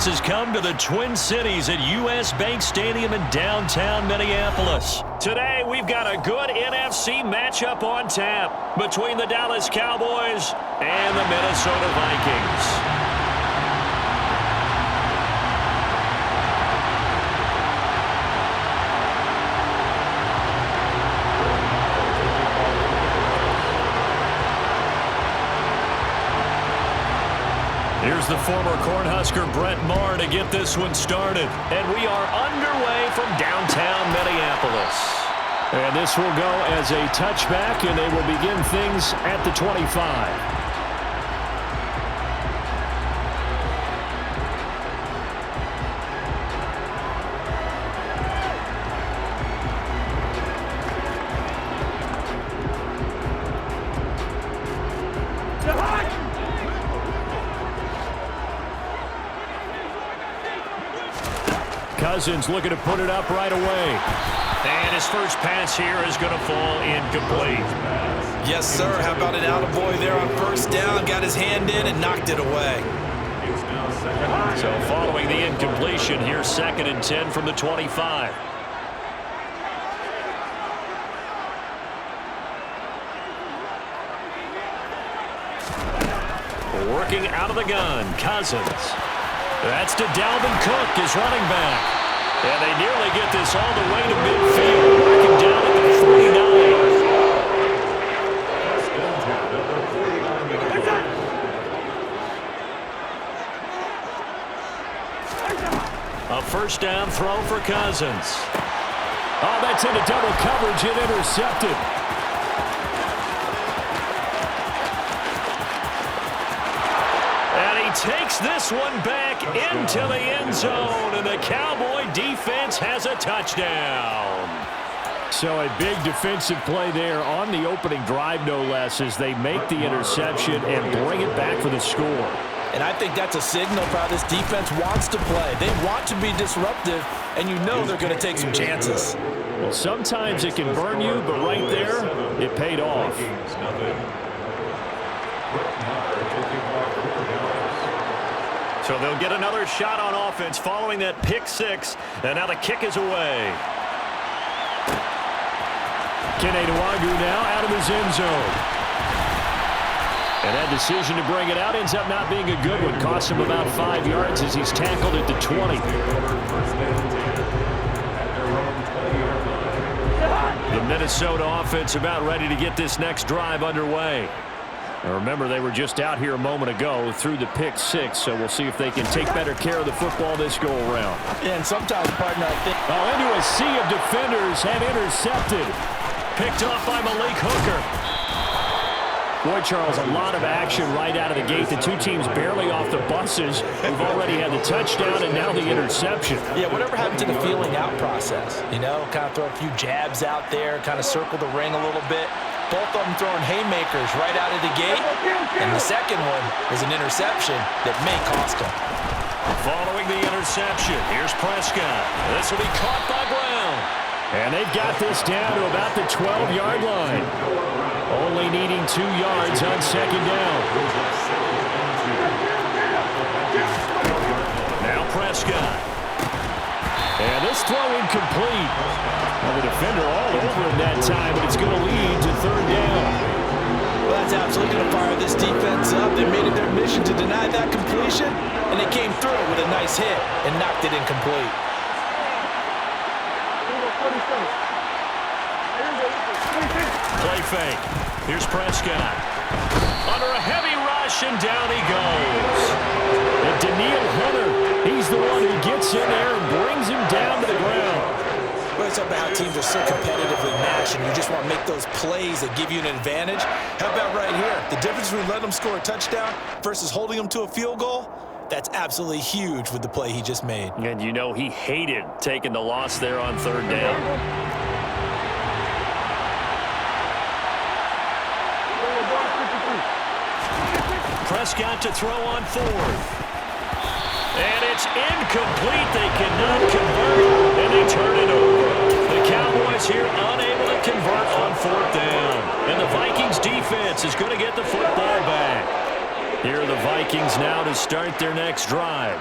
offense has come to the Twin Cities at U.S. Bank Stadium in downtown Minneapolis. Today, we've got a good NFC matchup on tap between the Dallas Cowboys and the Minnesota Vikings. Here's the former Cornhusker Brett Maher to get this one started. And we are underway from downtown Minneapolis. And this will go as a touchback, and they will begin things at the 25. Cousins looking to put it up right away. And his first pass here is going to fall incomplete. Yes, sir. How about an attaboy there on first down? Got his hand in and knocked it away. So following the incompletion, here's 2nd and 10 from the 25. Working out of the gun, Cousins. That's to Dalvin Cook, his running back. And they nearly get this all the way to midfield. Marking down at the 49. A first down throw for Cousins. Oh, that's into double coverage and intercepted. Takes this one back into the end zone, and the Cowboy defense has a touchdown. So a big defensive play there on the opening drive, no less, as they make the interception and bring it back for the score. And I think that's a signal for how this defense wants to play. They want to be disruptive, and you know they're going to take some chances. Well, sometimes it can burn you, but right there, it paid off. So they'll get another shot on offense following that pick six. And now the kick is away. Keneduagu now out of his end zone. And that decision to bring it out ends up not being a good one. Costs him about 5 yards as he's tackled at the 20. The Minnesota offense about ready to get this next drive underway. Now remember, they were just out here a moment ago through the pick six, so we'll see if they can take better care of the football this go-around. Yeah, and sometimes, partner, I think... into a sea of defenders and intercepted. Picked off by Malik Hooker. Boy, Charles, a lot of action right out of the gate. The two teams barely off the buses. We've already had the touchdown and now the interception. Yeah, whatever happened to the feeling out process? You know, kind of throw a few jabs out there, kind of circle the ring a little bit. Both of them throwing haymakers right out of the gate. And the second one was an interception that may cost them. Following the interception, here's Prescott. This will be caught by Brown. And they've got this down to about the 12-yard line. Only needing 2 yards on 2nd down. Now Prescott. And this throw incomplete. Well, the defender all over him that time, but it's going to lead to 3rd down. Well, that's absolutely going to fire this defense up. They made it their mission to deny that completion, and they came through with a nice hit and knocked it incomplete. Play fake. Here's Prescott. Under a heavy rush, and down he goes. And Daniil Hunter, he's the one who gets in there and brings him down to the ground. Well, it's about how teams are so competitively matched, and you just want to make those plays that give you an advantage. How about right here? The difference between letting them score a touchdown versus holding them to a field goal, that's absolutely huge with the play he just made. And you know he hated taking the loss there on 3rd down. Prescott to throw on 4th. And it's incomplete. They cannot convert, and they turn it over. The Cowboys here unable to convert on 4th down. And the Vikings defense is going to get the football back. Here are the Vikings now to start their next drive.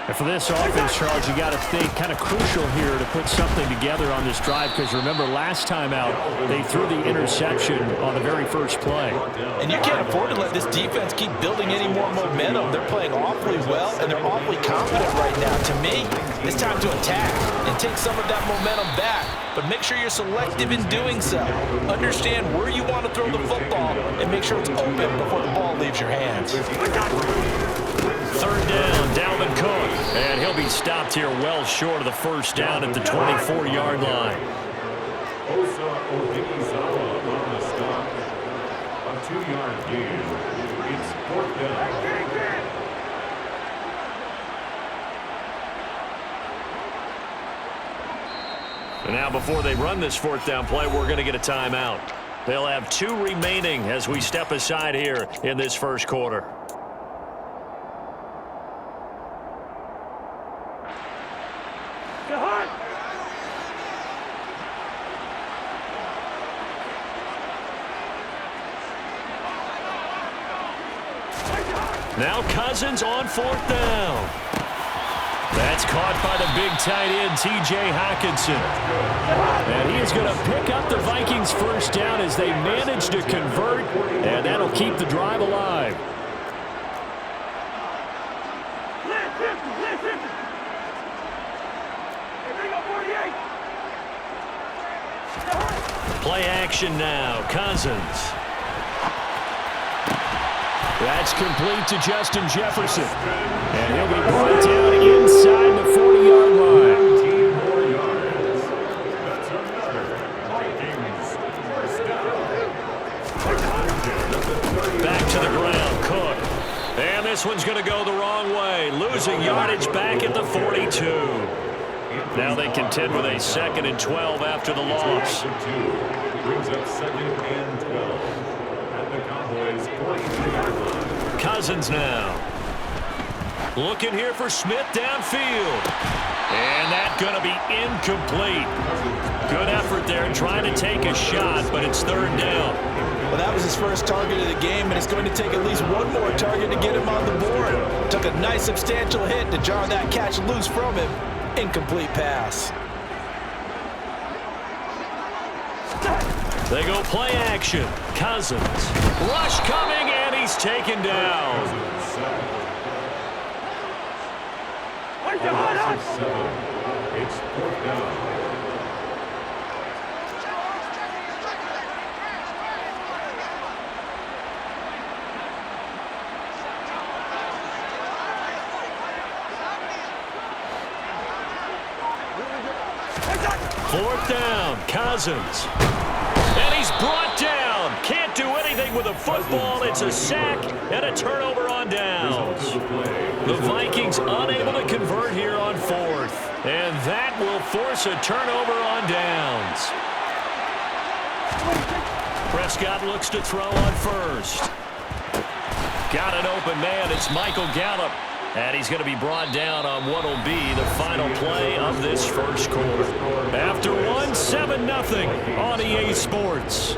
And for this offense, Charles, you got to think kind of crucial here to put something together on this drive, because remember last time out they threw the interception on the very first play. And you can't afford to let this defense keep building any more momentum. They're playing awfully well, and they're awfully confident right now. To me, it's time to attack and take some of that momentum back. But make sure you're selective in doing so. Understand where you want to throw the football and make sure it's open before the ball leaves your hands. Third down, Dalvin Cook. And he'll be stopped here well short of the first down at the 24-yard line. A 2-yard gain. It's 4th down. And now before they run this 4th down play, we're going to get a timeout. They'll have 2 remaining as we step aside here in this first quarter. Now Cousins on 4th down. That's caught by the big tight end, T.J. Hockenson. And he is going to pick up the Vikings first down as they manage to convert, and that'll keep the drive alive. Play action now, Cousins. That's complete to Justin Jefferson. And he'll be brought down inside the 40-yard line. 18 more yards. That's another Vikings first down. Back to the ground, Cook. And this one's going to go the wrong way. Losing yardage back at the 42. Now they contend with a 2nd and 12 after the loss. Brings up 2nd and 12 at the Cowboys 43-yard line. Cousins now. Looking here for Smith downfield. And that's going to be incomplete. Good effort there trying to take a shot, but it's 3rd down. Well, that was his first target of the game, and it's going to take at least one more target to get him on the board. Took a nice substantial hit to jar that catch loose from him. Incomplete pass. They go play action. Cousins. Rush coming, and he's taken down. It's 4th down. Fourth down, Cousins. And he's brought down. Can't do anything with a football. It's a sack and a turnover on downs. The Vikings unable to convert here on 4th. And that will force a turnover on downs. Prescott looks to throw on 1st. Got an open man. It's Michael Gallup. And he's going to be brought down on what will be the final play of this first quarter. After 1, 7-0 on EA Sports.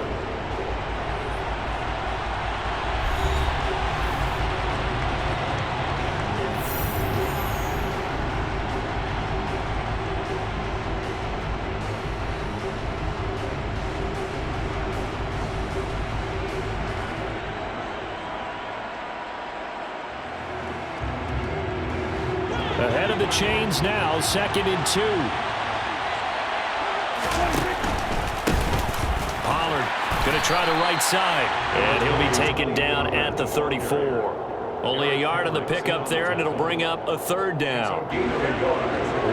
Ahead of the chains now, 2nd and 2. Pollard going to try the right side, and he'll be taken down at the 34. Only a yard on the pickup there, and it'll bring up a 3rd down.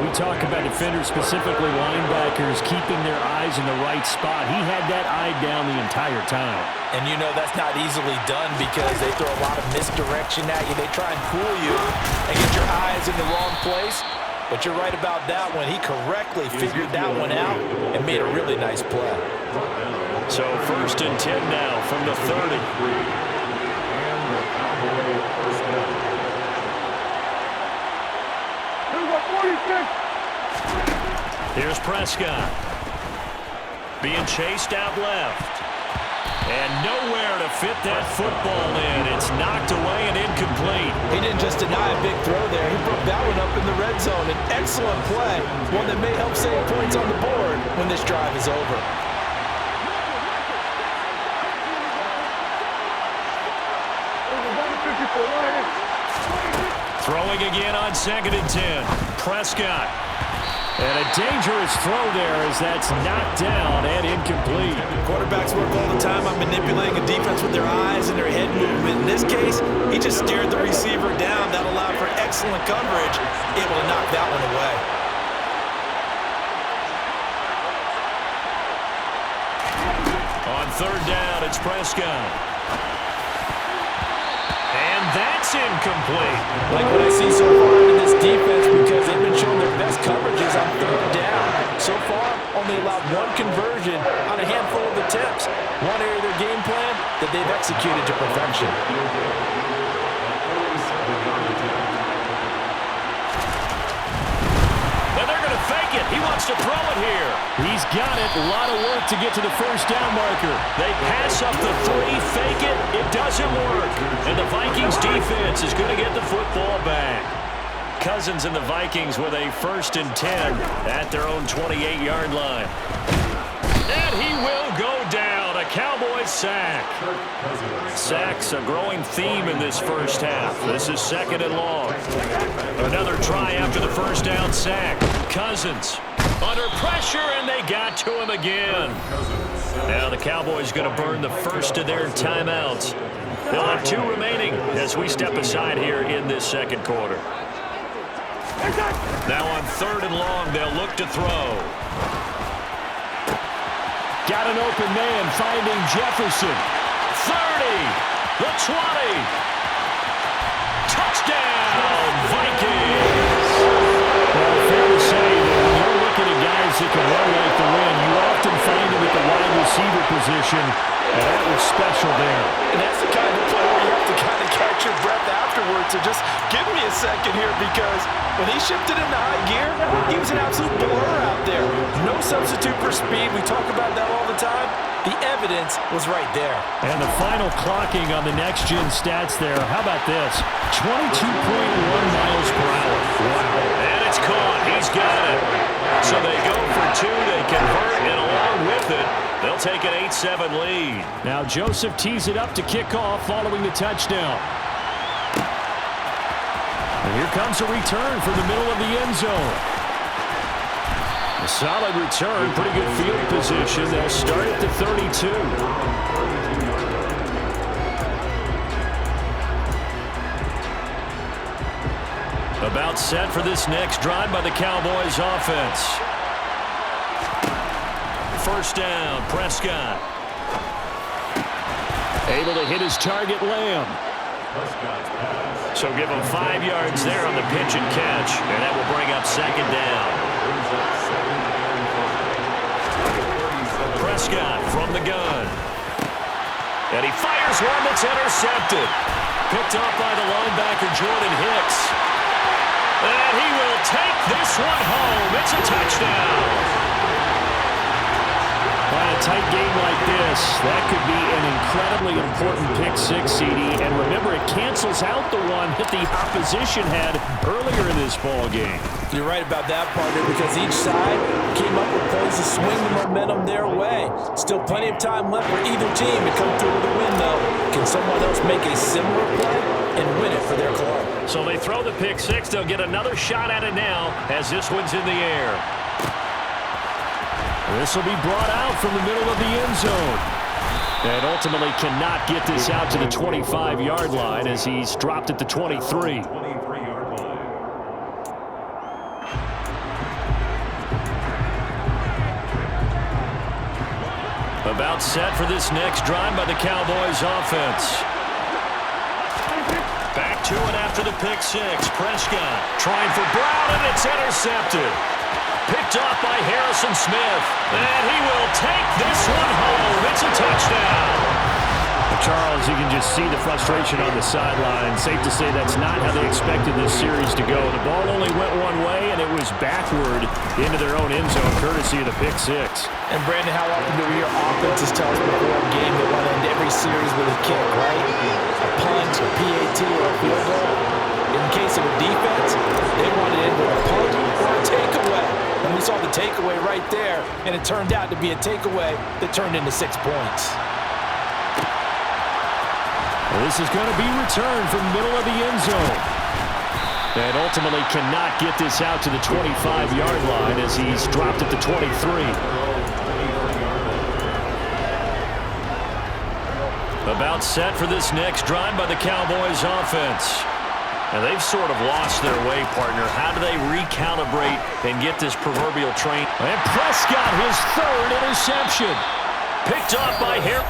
We talk about defenders, specifically linebackers, keeping their eyes in the right spot. He had that eye down the entire time. And you know that's not easily done because they throw a lot of misdirection at you. They try and fool you and get your eyes in the wrong place. But you're right about that one. He correctly figured that one out and made a really nice play. So 1st and 10 now from the 30. Here's Prescott. Being chased out left. And nowhere to fit that football in. It's knocked away and incomplete. He didn't just deny a big throw there. He broke that one up in the red zone. An excellent play, one that may help save points on the board when this drive is over. Throwing again on 2nd and 10. Prescott. And a dangerous throw there as that's knocked down and incomplete. Quarterbacks work all the time on manipulating a defense with their eyes and their head movement. In this case, he just stared the receiver down. That allowed for excellent coverage, able to knock that one away. On 3rd down, it's Prescott. And that's incomplete. Like what I see so far in this defense, because they've been showing their best coverages on 3rd down. So far, only allowed one conversion on a handful of attempts. One area of their game plan that they've executed to perfection. And they're going to fake it. He wants to throw it here. He's got it. A lot of work to get to the 1st down marker. They pass up the 3, fake it. It doesn't work. And the Vikings defense is going to get the football back. Cousins and the Vikings with a 1st and 10 at their own 28-yard line. And he will go down. A Cowboys sack. Sacks a growing theme in this 1st half. This is 2nd and long. Another try after the 1st down sack. Cousins under pressure, and they got to him again. Now the Cowboys going to burn the 1st of their timeouts. They'll have 2 remaining as we step aside here in this 2nd quarter. Now on 3rd and long, they'll look to throw. Got an open man finding Jefferson. 30, the 20. Touchdown, Vikings. Well, fair to say that when you're looking at guys that can run like the wind, you often find them at the wide receiver position, and that was special there. And that's the kind of play where you have to kind of catch your breath afterwards. So just give me a second here, because when he shifted into high gear, he was an absolute blur out there. No substitute for speed. We talk about that all the time. The evidence was right there. And the final clocking on the next-gen stats there. How about this? 22.1 miles per hour. Wow. And it's caught. He's got it. So they go for 2. They convert, and along with it, they'll take an 8-7 lead. Now Joseph tees it up to kick off following the touchdown. And here comes a return from the middle of the end zone. A solid return, pretty good field position. They'll start at the 32. About set for this next drive by the Cowboys offense. 1st down, Prescott. Able to hit his target, Lamb. So give him 5 yards there on the pitch and catch, and that will bring up 2nd down. Prescott from the gun. And he fires one that's intercepted. Picked off by the linebacker, Jordan Hicks. And he will take this one home. It's a touchdown. By a tight game like this, that could be an incredibly important pick-6, CD. And remember, it cancels out the one that the opposition had earlier in this ball game. You're right about that, partner, because each side came up with plays to swing the momentum their way. Still plenty of time left for either team to come through with a win, though. Can someone else make a similar play and win it for their club? So they throw the pick-6. They'll get another shot at it now as this one's in the air. This will be brought out from the middle of the end zone. And ultimately cannot get this out to the 25-yard line as he's dropped at the 23. About set for this next drive by the Cowboys offense. Back to it after the pick-6. Prescott trying for Brown, and it's intercepted. Picked off by Harrison Smith. And he will take this one home. It's a touchdown. The Charles, you can just see the frustration on the sideline. Safe to say that's not how they expected this series to go. The ball only went one way, and it was backward into their own end zone, courtesy of the pick six. And, Brandon, how often do we hear offenses tell us before a game they want to end every series with a kick, right? A punt, a PAT, or a field goal. In case of a defense, they want to end with a punt or a takeaway. And we saw the takeaway right there, and it turned out to be a takeaway that turned into 6 points. Well, this is going to be returned from the middle of the end zone. And ultimately cannot get this out to the 25-yard line as he's dropped at the 23. About set for this next drive by the Cowboys offense. And they've sort of lost their way, partner. How do they recalibrate and get this proverbial train? And Prescott, his third interception. Picked off by Harris.